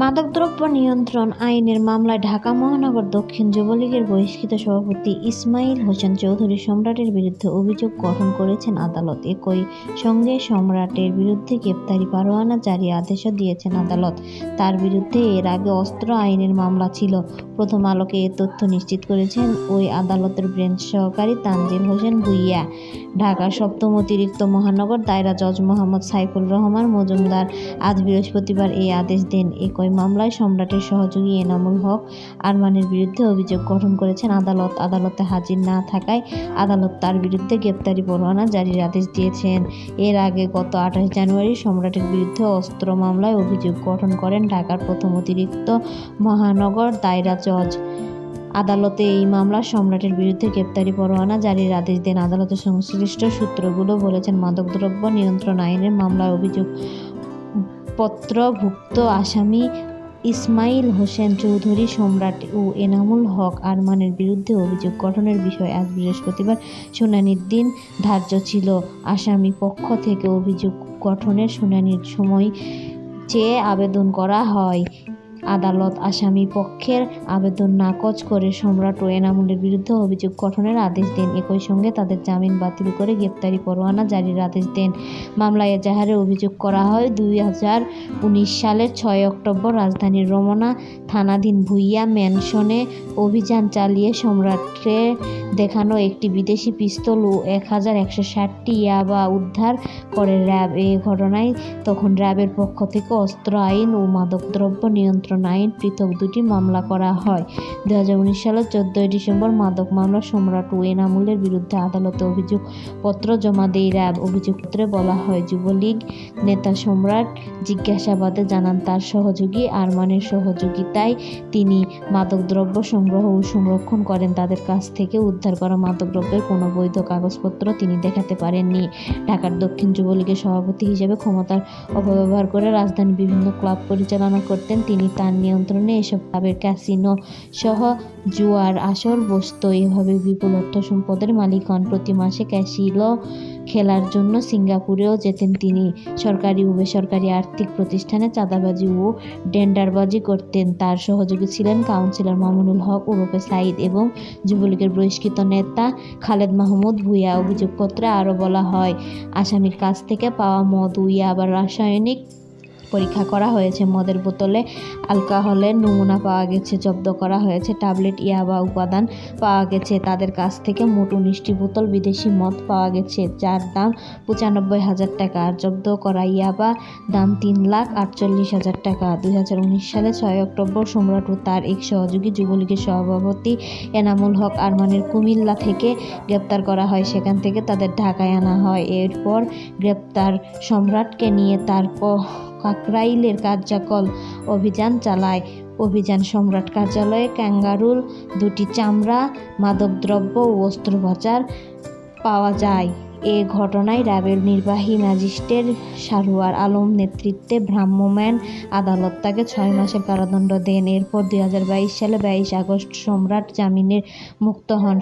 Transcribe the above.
মাদকদ্রব্য নিয়ন্ত্রণ আইনের মামলায় ঢাকা মহানগর দক্ষিণ যুবলীগের বহিষ্কৃত সভাপতি ইসমাইল হোসেন চৌধুরী সম্রাটের বিরুদ্ধে অভিযোগ গঠন করেছেন আদালত। একই সঙ্গে সম্রাটের বিরুদ্ধে গ্রেপ্তারি পরোয়ানা জারি আদেশও দিয়েছেন আদালত। তার বিরুদ্ধে এর আগে অস্ত্র আইনের মামলা ছিল। প্রথম আলোকে এ তথ্য নিশ্চিত করেছেন ওই আদালতের ব্রেঞ্চ সহকারী তানজিল হোসেন ভূঁইয়া। ঢাকার সপ্তম অতিরিক্ত মহানগর দায়রা জজ মোহাম্মদ সাইফুর রহমান মজুমদার আজ বৃহস্পতিবার এই আদেশ দেন। একই মামলায় সম্রাটের সহযোগী এনামুল হক আরমানের বিরুদ্ধে অভিযোগ গঠন করেছেন আদালত। আদালতে হাজির না থাকায় আদালত তার বিরুদ্ধে গ্রেপ্তারি পরোয়ানা জারির আদেশ দিয়েছেন। এর আগে গত 28 জানুয়ারি সম্রাটের বিরুদ্ধে অস্ত্র মামলায় অভিযোগ গঠন করেন ঢাকার প্রথম অতিরিক্ত মহানগর দায়রা জজ। আদালতে এই মামলায় সম্রাটের বিরুদ্ধে গ্রেপ্তারি পরোয়ানা জারির আদেশ দেন। আদালতের সংশ্লিষ্ট সূত্রগুলো বলেছেন, মাদকদ্রব্য নিয়ন্ত্রণ আইনের মামলায় অভিযোগপত্রভুক্ত আসামি ইসমাইল হোসেন চৌধুরী সম্রাট ও এনামুল হক আরমানের বিরুদ্ধে অভিযোগ গঠনের বিষয়ে আজ বৃহস্পতিবার শুনানির দিন ধার্য ছিল। আসামি পক্ষ থেকে অভিযোগ গঠনের শুনানির সময় চেয়ে আবেদন করা হয়। আদালত আসামি পক্ষের আবেদন নাকচ করে সম্রাট ও এনামুলের বিরুদ্ধে অভিযোগ গঠনের আদেশ দেন। একই সঙ্গে তাদের জামিন বাতিল করে গ্রেপ্তারি পরোয়ানা জারির আদেশ দেন। মামলায় এজাহারে অভিযোগ করা হয় 2019 সালের 6 অক্টোবর রাজধানীর রমনা থানাধীন ভূঁইয়া ম্যানশনে অভিযান চালিয়ে সম্রাটকে দেখানো একটি বিদেশি পিস্তল ও 1160টি ইয়াবা উদ্ধার করে র্যাব। এই ঘটনায় তখন র্যাবের পক্ষ থেকে অস্ত্র আইন ও মাদকদ্রব্য নিয়ন্ত্রণ আইন পৃথক দুটি মামলা করা হয়। 2019 সালের 14 ডিসেম্বর মাদক মামলা সম্রাট ও এনামুলের বিরুদ্ধে আদালতে অভিযোগপত্র জমা দেয় র্যাব। অভিযোগপত্রে বলা হয়, যুবলীগ নেতা সম্রাট জিজ্ঞাসাবাদে জানান তার সহযোগী আরমানের সহযোগিতায় তিনি মাদকদ্রব্য সংগ্রহ ও সংরক্ষণ করেন। তাদের কাছ থেকে উদ্ধার করা মাদকদ্রব্যের কোনো বৈধ কাগজপত্র তিনি দেখাতে পারেননি। ঢাকার দক্ষিণ যুবলীগের সভাপতি হিসেবে ক্ষমতার অপব্যবহার করে রাজধানীর বিভিন্ন ক্লাব পরিচালনা করতেন তিনি। তার নিয়ন্ত্রণে এসব ক্লাবের ক্যাসিনো সহ জুয়ার আসর বসত। এভাবে বিপুল অর্থ সম্পদের মালিক হন। প্রতি মাসে ক্যাসিনো খেলার জন্য সিঙ্গাপুরেও যেতেন তিনি। সরকারি ও বেসরকারি আর্থিক প্রতিষ্ঠানে চাঁদাবাজি ও টেন্ডারবাজি করতেন। তার সহযোগী ছিলেন কাউন্সিলর মামুনুল হক ওরফে সাইদ এবং যুবলীগের বহিষ্কৃত নেতা খালেদ মাহমুদ ভূঁইয়া। অভিযোগপত্রে আরও বলা হয়, আসামির কাছ থেকে পাওয়া মদ ও ইয়াবার রাসায়নিক পরীক্ষা করা হয়েছে। মদের বোতলে অ্যালকোহলের নমুনা পাওয়া গেছে। জব্দ করা হয়েছে ট্যাবলেট ইয়াবা উপাদান পাওয়া গেছে। তাদের কাছ থেকে মোট 19টি বোতল বিদেশি মদ পাওয়া গেছে, যার দাম 95,000 টাকা। আর জব্দ করা ইয়াবা দাম 3,48,000 টাকা। 2019 সালে 6 অক্টোবর সম্রাট ও তার এক সহযোগী যুবলীগের সভাপতি এনামুল হক আরমানের কুমিল্লা থেকে গ্রেপ্তার করা হয়। সেখান থেকে তাদের ঢাকায় আনা হয়। এরপর গ্রেপ্তার সম্রাটকে নিয়ে তার কাকরাইলের কার্যাকল অভিযান চালায়। অভিযান সম্রাট কার্যালয়ে ক্যাঙ্গারুর 2টি চামড়া, মাদকদ্রব্য ও অস্ত্রোপচার পাওয়া যায়। এ ঘটনায় র্যাবের নির্বাহী ম্যাজিস্ট্রেট সারোয়ার আলম নেতৃত্বে ভ্রাম্যমাণ আদালত তাকে 6 মাসের কারাদণ্ড দেন। এরপর 2022 সালে 22 আগস্ট সম্রাট জামিনে মুক্ত হন।